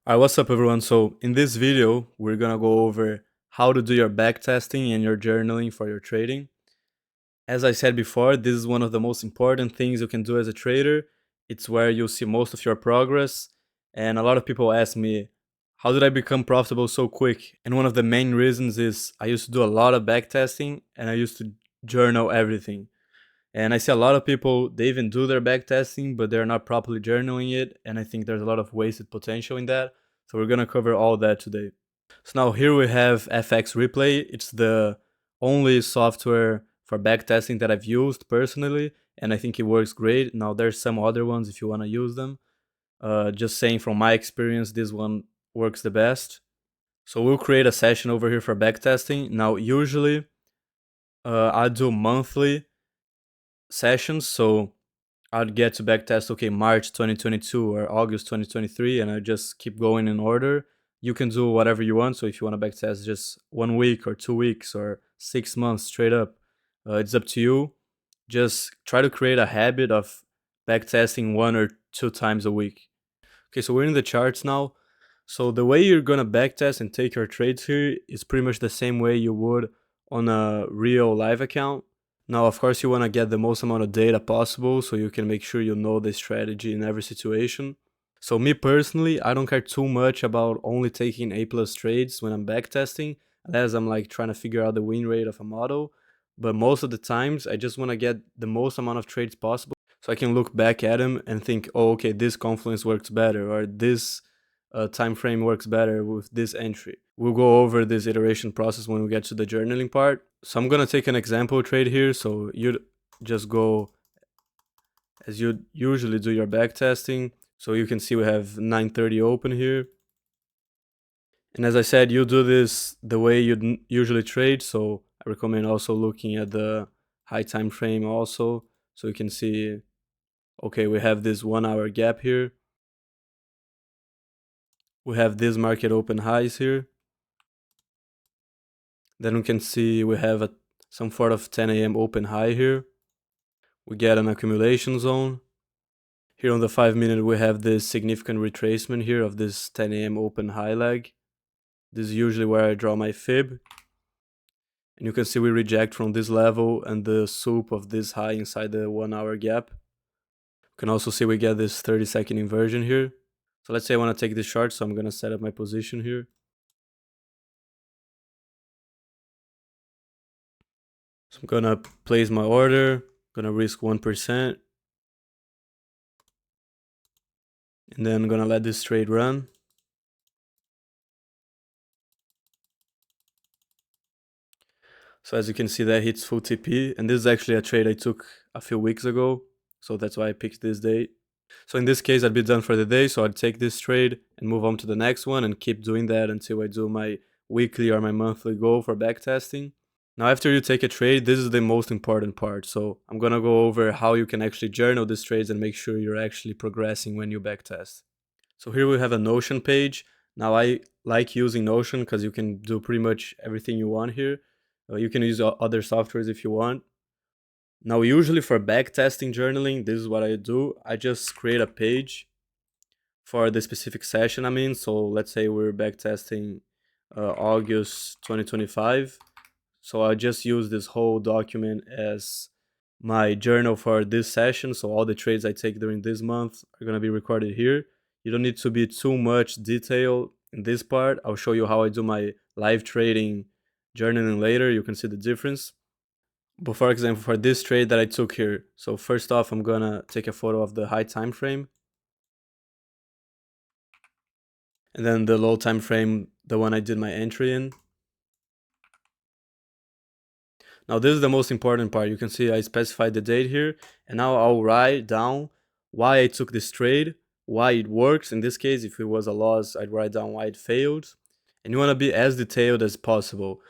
Alright, what's up everyone? So in this video, we're gonna go over how to do your backtesting and your journaling for your trading. As I said before, this is one of the most important things you can do as a trader. It's where you'll see most of your progress. And a lot of people ask me, how did I become profitable so quick? And one of the main reasons is I used to do a lot of backtesting and I used to journal everything. And I see a lot of people, they even do their backtesting, but they're not properly journaling it. And I think there's a lot of wasted potential in that. So we're gonna cover all that today. So now here we have FX Replay. It's the only software for backtesting that I've used personally, and I think it works great. Now there's some other ones if you wanna use them. Just saying from my experience, this one works the best. So we'll create a session over here for backtesting. Now usually I do monthly sessions, so I'd get to backtest, okay, March 2022 or August 2023, and I just keep going in order. You can do whatever you want. So if you want to backtest just 1 week or 2 weeks or 6 months straight up, it's up to you. Just try to create a habit of backtesting 1 or 2 times a week. Okay, so we're in the charts now. So the way you're gonna backtest and take your trades here is pretty much the same way you would on a real live account. Now, of course, you want to get the most amount of data possible so you can make sure you know the strategy in every situation. So me personally, I don't care too much about only taking A plus trades when I'm backtesting, as I'm like trying to figure out the win rate of a model. But most of the times, I just want to get the most amount of trades possible so I can look back at them and think, oh, okay, this confluence works better, or this time frame works better with this entry. We'll go over this iteration process when we get to the journaling part. So I'm gonna take an example trade here. So you just go as you usually do your back testing. So you can see we have 930 open here. And as I said, you do this the way you usually trade. So I recommend also looking at the high time frame also. So you can see, okay, we have this 1 hour gap here. We have this market open highs here. Then we can see we have some sort of 10 a.m. open high here. We get an accumulation zone. Here on the 5 minute, we have this significant retracement here of this 10 a.m. open high leg. This is usually where I draw my fib. And you can see we reject from this level and the soup of this high inside the 1 hour gap. You can also see we get this 30-second inversion here. So let's say I want to take this short, so I'm going to set up my position here. So I'm going to place my order, going to risk 1%. And then I'm going to let this trade run. So as you can see, that hits full TP, and this is actually a trade I took a few weeks ago, so that's why I picked this date. So in this case, I'd be done for the day, so I'd take this trade and move on to the next one and keep doing that until I do my weekly or my monthly goal for backtesting. Now, after you take a trade, this is the most important part. So I'm gonna go over how you can actually journal these trades and make sure you're actually progressing when you backtest. So here we have a Notion page. Now I like using Notion because you can do pretty much everything you want here. You can use other softwares if you want. Now, usually for backtesting journaling, this is what I do. I just create a page for the specific session I'm in. So let's say we're backtesting August 2025. So I just use this whole document as my journal for this session. So all the trades I take during this month are going to be recorded here. You don't need to be too much detail in this part. I'll show you how I do my live trading journaling later. You can see the difference. But for example, for this trade that I took here, so first off, I'm gonna take a photo of the high time frame. And then the low time frame, the one I did my entry in. Now this is the most important part. You can see I specified the date here, and now I'll write down why I took this trade, why it works. In this case, if it was a loss, I'd write down why it failed. And you wanna be as detailed as possible.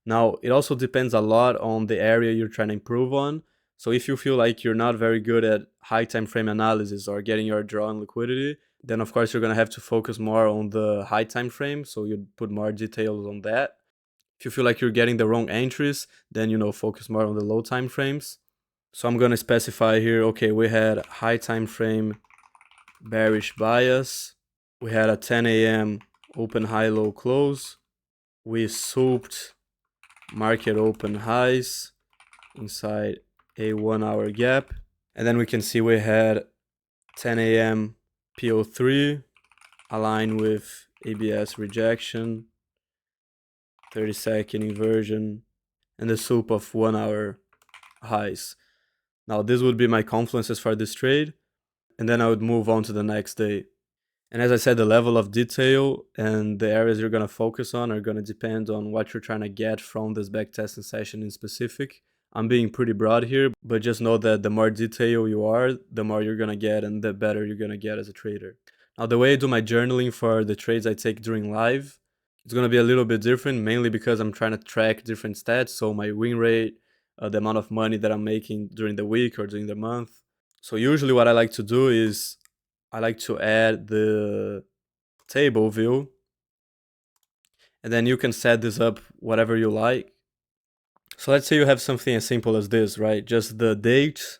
Now, it also depends a lot on the area you're trying to improve on. So if you feel like you're not very good at high time frame analysis or getting your draw on liquidity, then of course you're going to have to focus more on the high time frame. So you put more details on that. If you feel like you're getting the wrong entries, then focus more on the low time frames. So I'm going to specify here, okay, we had high time frame bearish bias. We had a 10 a.m. open high low close. We souped market open highs inside a 1 hour gap. And then we can see we had 10 a.m. PO3 aligned with ABS rejection, 30-second inversion, and the soup of 1 hour highs. Now this would be my confluences for this trade, and then I would move on to the next day. And as I said, the level of detail and the areas you're going to focus on are going to depend on what you're trying to get from this backtesting session in specific. I'm being pretty broad here, but just know that the more detail you are, the more you're going to get and the better you're going to get as a trader. Now, the way I do my journaling for the trades I take during live, it's going to be a little bit different, mainly because I'm trying to track different stats. So my win rate, the amount of money that I'm making during the week or during the month. So usually what I like to do is I like to add the table view, and then you can set this up whatever you like. So let's say you have something as simple as this, right? Just the date,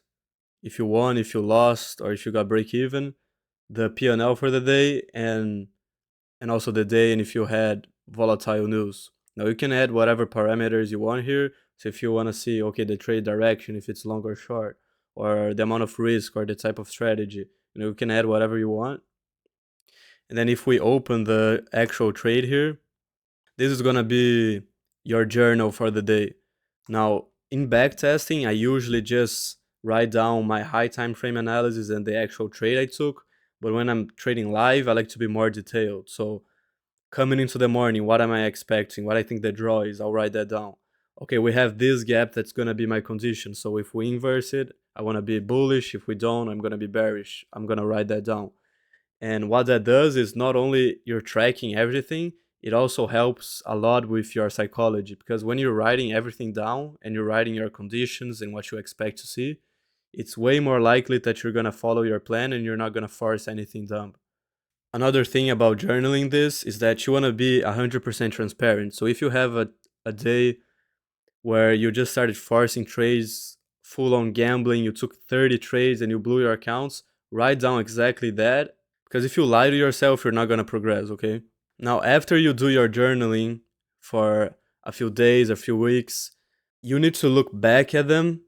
if you won, if you lost, or if you got break even, the P&L for the day, and also the day and if you had volatile news. Now you can add whatever parameters you want here. So if you want to see, okay, the trade direction, if it's long or short, or the amount of risk or the type of strategy, you can add whatever you want. And then if we open the actual trade here, this is gonna be your journal for the day. Now, in backtesting, I usually just write down my high time frame analysis and the actual trade I took. But when I'm trading live, I like to be more detailed. So coming into the morning, what am I expecting? What I think the draw is, I'll write that down. Okay, we have this gap that's gonna be my condition. So if we inverse it, I wanna be bullish. If we don't, I'm gonna be bearish. I'm gonna write that down. And what that does is not only you're tracking everything, it also helps a lot with your psychology, because when you're writing everything down and you're writing your conditions and what you expect to see, it's way more likely that you're going to follow your plan and you're not going to force anything down. Another thing about journaling this is that you want to be 100% transparent. So if you have a day where you just started forcing trades, full on gambling, you took 30 trades and you blew your accounts, write down exactly that, because if you lie to yourself, you're not going to progress, okay? Now, after you do your journaling for a few days, a few weeks, you need to look back at them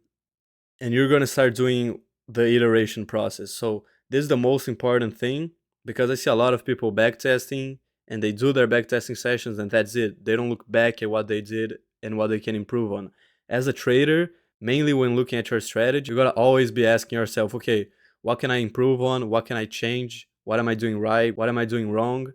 and you're going to start doing the iteration process. So, this is the most important thing, because I see a lot of people backtesting and they do their backtesting sessions and that's it. They don't look back at what they did and what they can improve on. As a trader, mainly when looking at your strategy, you got to always be asking yourself, okay, what can I improve on? What can I change? What am I doing right? What am I doing wrong?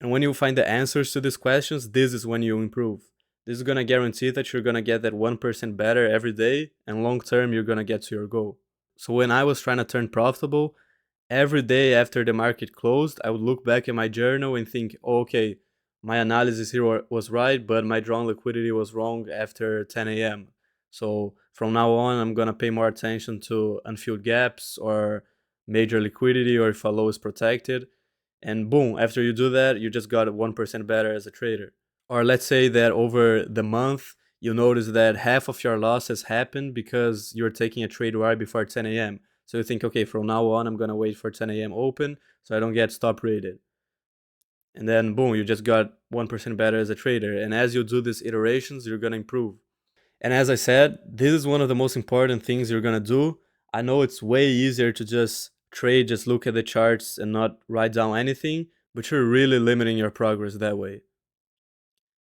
And when you find the answers to these questions, this is when you improve. This is gonna guarantee that you're gonna get that 1% better every day, and long term, you're gonna get to your goal. So when I was trying to turn profitable, every day after the market closed, I would look back at my journal and think, oh, okay, my analysis here was right, but my drawn liquidity was wrong after 10 a.m. So from now on, I'm gonna pay more attention to unfilled gaps or major liquidity, or if a low is protected. And boom, after you do that, you just got 1% better as a trader. Or let's say that over the month, you notice that half of your losses happened because you're taking a trade right before 10 a.m. So you think, okay, from now on, I'm going to wait for 10 a.m. open so I don't get stop rated. And then boom, you just got 1% better as a trader. And as you do these iterations, you're going to improve. And as I said, this is one of the most important things you're going to do. I know it's way easier to just trade, just look at the charts and not write down anything, but you're really limiting your progress that way.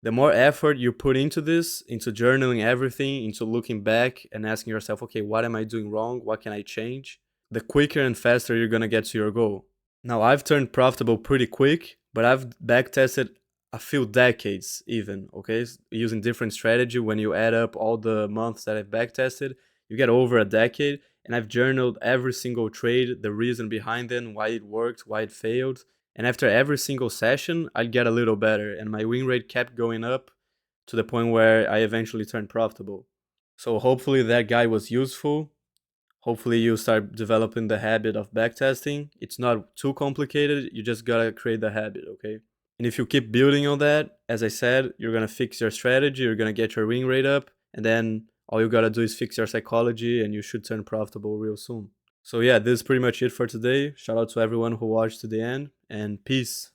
The more effort you put into this, into journaling everything, into looking back and asking yourself, okay, what am I doing wrong? What can I change? The quicker and faster you're going to get to your goal. Now, I've turned profitable pretty quick, but I've backtested a few decades even, okay? Using different strategy. When you add up all the months that I've backtested, you get over a decade. And I've journaled every single trade, the reason behind it, why it worked, why it failed. And after every single session, I'd get a little better. And my win rate kept going up to the point where I eventually turned profitable. So hopefully that guide was useful. Hopefully you start developing the habit of backtesting. It's not too complicated. You just gotta create the habit, okay? And if you keep building on that, as I said, you're gonna fix your strategy, you're gonna get your win rate up, and then all you gotta do is fix your psychology and you should turn profitable real soon. So yeah, this is pretty much it for today. Shout out to everyone who watched to the end, and peace.